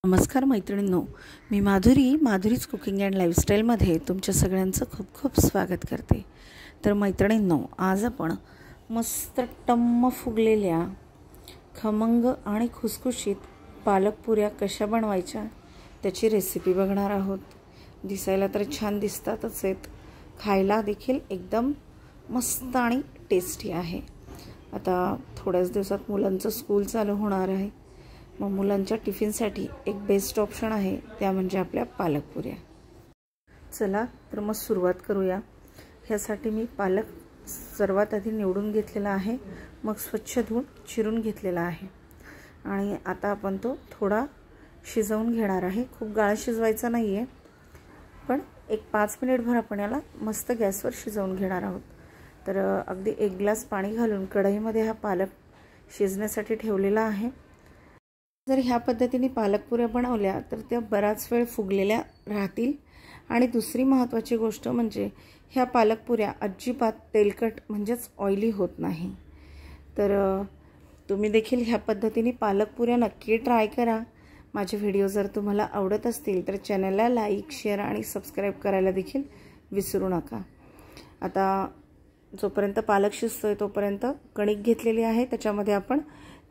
नमस्कार मैत्रिणींनो, मी माधुरीच cooking and लाईफस्टाईलमध्ये तुमच्या सगळ्यांचं खूप खूप स्वागत करते। तर मैत्रिणींनो, आज आपण मस्त टम्म फुगलेल्या खमंग आणि खुसखुशीत पालक पुऱ्या कशा बनवायच्या त्याची रेसिपी बघणार आहोत। दिसायला तर छान दिसतातच आहेत, खायला देखील एकदम मस्त आणि टेस्टी आहे। आता थोड्याच दिवसात मुलांचं स्कूल चालू होणार आहे, मग मुलांच्या टिफिनसाठी एक बेस्ट ऑप्शन आहे, त्या म्हणजे आपल्या पालक पुऱ्या। चला तर मग सुरुवात करूया। ह्यासाठी मी पालक सर्वात आधी निवडून घेतलेला आहे, मग स्वच्छ धुवून चिरून घेतलेला आहे आणि आता आपण तो थोडा शिजवून घेणार आहे। खूप गाळ शिजवायचा नाही आहे, पण एक 5 मिनिटभर आपण याला मस्त गॅसवर शिजवून घेणार आहोत। तर अगदी 1 ग्लास पाणी घालून कढईमध्ये हा पालक शिजण्यासाठी ठेवलेला आहे। जर ह्या पद्धतीने पालक पुऱ्या बनवल्या तर त्या बराच वेळ फुगलेल्या राहतील आणि दुसरी महत्त्वाची गोष्ट म्हणजे ह्या पालक पुऱ्या अजिबात तेलकट म्हणजेच ऑइली होत नाही। तर तुम्ही देखील ह्या पद्धतीने पालक पुऱ्या नक्की ट्राय करा। माझे व्हिडिओ जर तुम्हाला आवडत असतील तर चॅनलला लाईक, शेअर आणि सबस्क्राईब करायला देखील विसरू नका। आता जोपर्यंत पालक शिजतोय तोपर्यंत कणिक घेतलेली आहे, त्याच्यामध्ये आपण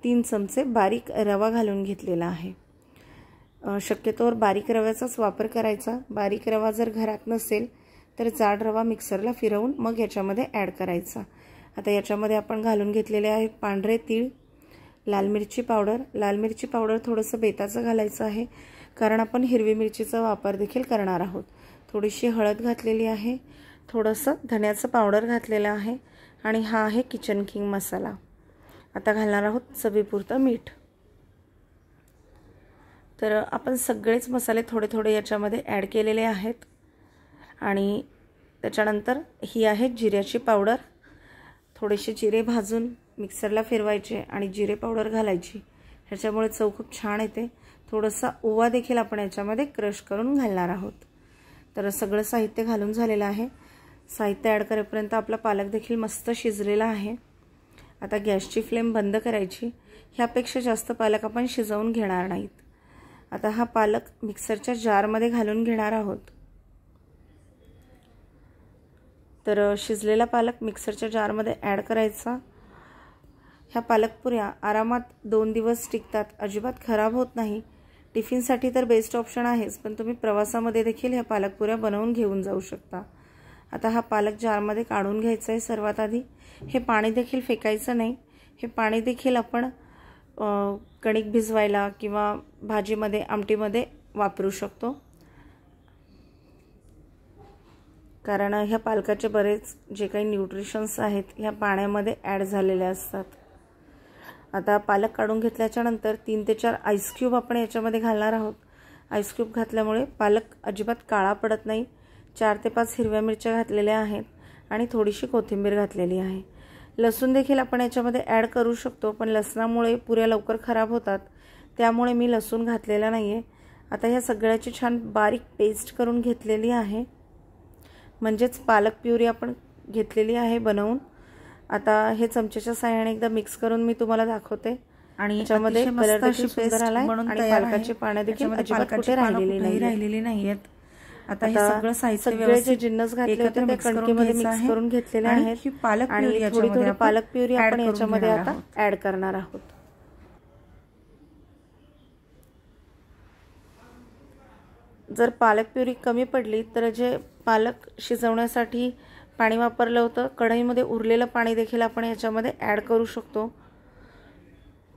3 चमचे बारीक रवा घालून घेतलेला आहे। शक्यतोवर बारीक रव्याचाच वापर करायचा। बारीक रवा जर घरात नसेल तर जाड रवा मिक्सरला फिरवून मग याच्यामध्ये ॲड करायचा। आता याच्यामध्ये आपण घालून घेतलेले आहेत पांढरे तीळ, लाल मिरची पावडर थोडंसं बेताचं घालायचं आहे, कारण आपण हिरवी मिरचीचा वापर देखील करणार आहोत। थोडीशी हळद घातलेली आहे, थोडंसं धण्याचं पावडर घातलेलं आहे आणि हा आहे किचन किंग मसाला। आता घालणार आहोत चवीपुरतं मीठ। तर आपण सगळेच मसाले थोडे थोडे याच्यामध्ये ॲड केलेले आहेत आणि त्याच्यानंतर ही आहे जिऱ्याची पावडर। थोडेसे जिरे भाजून मिक्सरला फिरवायचे आणि जिरे पावडर घालायची, ह्याच्यामुळे चव खूप छान येते। थोडासा ओवा देखील आपण याच्यामध्ये क्रश करून घालणार आहोत। तर सगळं साहित्य घालून झालेलं आहे। साहित्य ॲड करेपर्यंत आपला पालक देखील मस्त शिजलेला आहे। आता गॅसची फ्लेम बंद करायची। ह्यापेक्षा जास्त पालक आपण शिजवून घेणार नाहीत। आता हा पालक मिक्सरच्या जारमध्ये घालून घेणार आहोत। तर शिजलेला पालक मिक्सरच्या जारमध्ये ॲड करायचा। ह्या पालक पुऱ्या आरामात 2 दिवस टिकतात, अजिबात खराब होत नाही। टिफिनसाठी तर बेस्ट ऑप्शन आहेच, पण तुम्ही प्रवासामध्ये देखील ह्या पालक पुऱ्या बनवून घेऊन जाऊ शकता। आता हा पालक जारमध्ये काढून घ्यायचा आहे। सर्वात आधी हे पाणी देखील फेकायचं नाही, हे पाणी देखील आपण कणिक भिजवायला किंवा भाजीमध्ये आमटीमध्ये वापरू शकतो, कारण ह्या पालकाचे बरेच जे काही न्यूट्रिशन्स आहेत ह्या पाण्यामध्ये ॲड झालेले असतात। आता पालक काढून घेतल्याच्या नंतर 3 ते 4 आईस क्यूब आपण याच्यामध्ये घालणार आहोत। आईस क्यूब घातल्यामुळे पालक अजिबात काळा पडत नाही। 4 ते 5 हिरव्या मिरच्या घातलेल्या आहेत आणि थोडीशी कोथिंबीर घातलेली आहे। लसूण देखील आपण याच्यामध्ये ॲड करू शकतो, पण लसणामुळे पुऱ्या लवकर खराब होतात, त्यामुळे मी लसूण घातलेला नाही आहे। आता ह्या सगळ्याची छान बारीक पेस्ट करून घेतलेली आहे, म्हणजेच पालक प्युरी आपण घेतलेली आहे बनवून। आता हे चमच्याच्या साहाय्याने एकदा मिक्स करून मी तुम्हाला दाखवते आणि याच्यामध्ये कलर देखील सुंदर आलाय आणि पालकाची पाने देखील अजिबात कुठे राहिलेली नाहीयेत। आता हे सगळं साहित्य व्यवस्थित जिन्नस घातले होते ते कणकेमध्ये मिक्स करून घेतलेले आहेत आणि थोडी पालक प्युरी आपण याच्यामध्ये आता ॲड करणार आहोत। जर पालक प्युरी कमी पडली तर जे पालक शिजवण्यासाठी पाणी वापरलं होतं, कढईमध्ये उरलेलं पाणी देखील आपण याच्यामध्ये ॲड करू शकतो।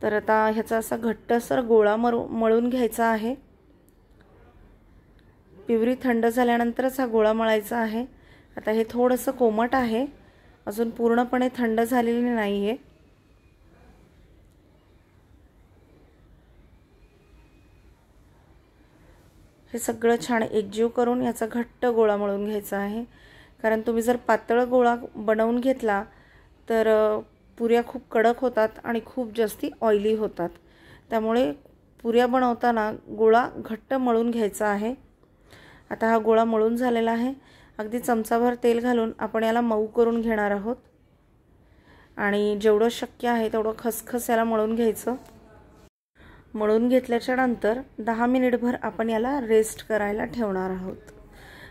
तर आता ह्याचा असा घट्टसर गोळा मळून घ्यायचा आहे। प्युरी थंड झाल्यानंतरच हा गोळा मळायचा आहे। आता हे थोडंसं कोमट आहे, अजून पूर्णपणे थंड झालेले नाही आहे। हे सगळं छान एकजीव करून याचा घट्ट गोळा मळून घ्यायचा आहे, कारण तुम्ही जर पातळ गोळा बनवून घेतला तर पुऱ्या खूप कडक होतात आणि खूप जास्ती ऑइली होतात। त्यामुळे पुऱ्या बनवताना गोळा घट्ट मळून घ्यायचा आहे। आता हा गोळा मळून झालेला आहे। अगदी चमचाभर तेल घालून आपण याला मऊ करून घेणार आहोत आणि जेवढं शक्य आहे तेवढं खसखस याला मळून घ्यायचं। मळून घेतल्याच्या नंतर 10 मिनिटभर आपण याला रेस्ट करायला ठेवणार आहोत।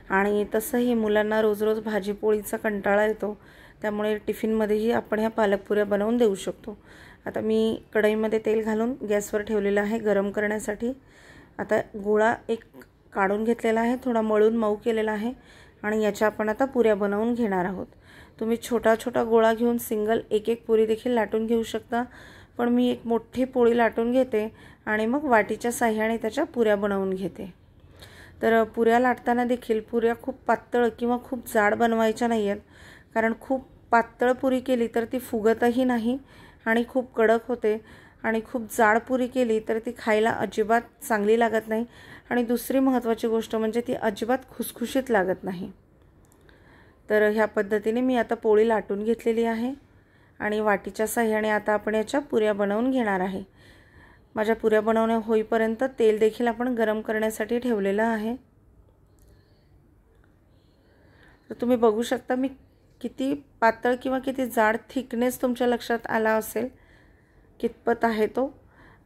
आणि तसंही मुलांना रोज रोज भाजी पोळीचा कंटाळा येतो, त्यामुळे टिफिनमध्येही आपण ह्या पालकपुऱ्या बनवून देऊ शकतो। आता मी कढईमध्ये तेल घालून गॅसवर ठेवलेलं आहे गरम करण्यासाठी। आता गोळा एक काढून घेतलेला आहे, थोडा मळून मऊ केलेला आहे आणि याच्या आपण आता पुऱ्या बनवून घेणार आहोत। तुम्ही छोटा छोटा गोळा घेऊन सिंगल एक एक पुरी देखील लाटून घेऊ शकता, पण मी एक मोठी पोळी लाटून घेते आणि मग वाटीच्या साहाय्याने त्याच्या पुऱ्या बनवून घेते। तर पुऱ्या लाटताना देखील पुऱ्या खूप पातळ किंवा खूप जाड बनवायच्या नाही आहेत, कारण खूप पातळ पुरी केली तर ती फुगतही नाही आणि खूप कडक होते, आणि खूप जाड पुरी केली तर ती खायला अजिबात चांगली लागत नाही, आणि दुसरी महत्त्वाची गोष्ट म्हणजे ती अजिबात खुसखुशीत लागत नाही। तर ह्या पद्धतीने मी आता पोळी लाटून घेतलेली आहे आणि वाटीच्या साहाय्याने आता आपण याच्या पुऱ्या बनवून घेणार आहे। माझ्या पुऱ्या बनवण्या होईपर्यंत तेल देखील आपण गरम करण्यासाठी ठेवलेलं आहे। तर तुम्ही बघू शकता मी किती पातळ किंवा किती जाड थिकनेस तुमच्या लक्षात आला असेल कितपत आहे तो।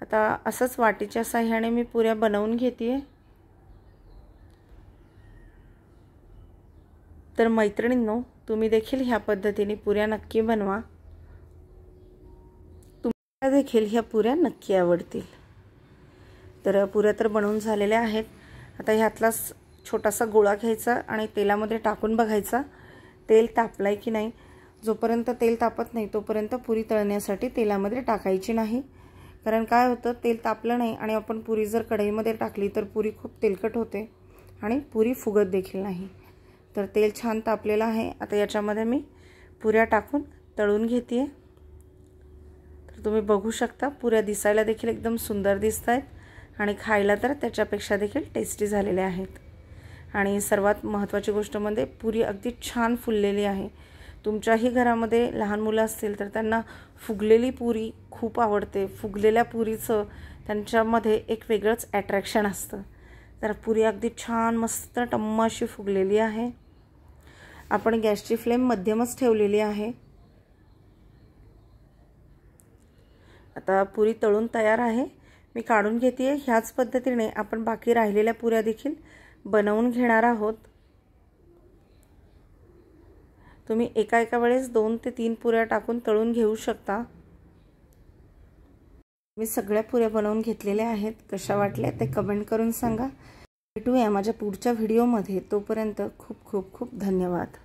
आता असंच वाटीच्या साहाय्याने मी पुऱ्या बनवून घेते। तर मैत्रिणींनो, तुम्ही देखील ह्या पद्धतीने पुऱ्या नक्की बनवा, तुम्हाला देखील ह्या पुऱ्या नक्की आवडतील। तर पुऱ्या तर बनवून झालेल्या आहेत। आता ह्यातला छोटासा गोळा घ्यायचा आणि तेलामध्ये टाकून बघायचा तेल तापलाय की नाही। जोपर्यंत तेल तापत नाही तोपर्यंत पुरी तळण्यासाठी तेलामध्ये टाकायची नाही, कारण काय होतं, तेल तापलं नाही आणि आपण पुरी जर कढईमध्ये टाकली तर पुरी खूप तेलकट होते आणि पुरी फुगत देखील नाही। तर तेल छान तापलेलं आहे। आता याच्यामध्ये मी पुऱ्या टाकून तळून घेते। तर तुम्ही बघू शकता पुऱ्या दिसायला देखील एकदम सुंदर दिसत आहेत आणि खायला तर त्याच्यापेक्षा देखील टेस्टी झालेल्या आहेत। आणि सर्वात महत्त्वाची गोष्ट म्हणजे पुरी अगदी छान फुललेली आहे। तुमच्याही घरामध्ये लहान मुलं असतील तर त्यांना फुगलेली पुरी खूप आवडते। फुगलेल्या पुरीचं त्यांच्यामध्ये एक वेगळंच अट्रॅक्शन असतं। तर पुरी अगदी छान मस्त टम्म अशी फुगलेली आहे। आपण गॅसची फ्लेम मध्यमच ठेवलेली आहे। आता पुरी तळून तयार आहे, मी काढून घेते। ह्याच पद्धतीने आपण बाकी राहिलेल्या पुऱ्या देखील बनवून घेणार आहोत। तुम्ही एका वेळेस 2 ते 3 पुऱ्या टाकून तळून घेऊ शकता। मी सगळ्या पुऱ्या बनवून घेतलेल्या आहेत, कशा वाटल्या ते कमेंट करून सांगा। भेटूया माझ्या पुढच्या व्हिडिओमध्ये, तोपर्यंत खूप खूप खूप धन्यवाद।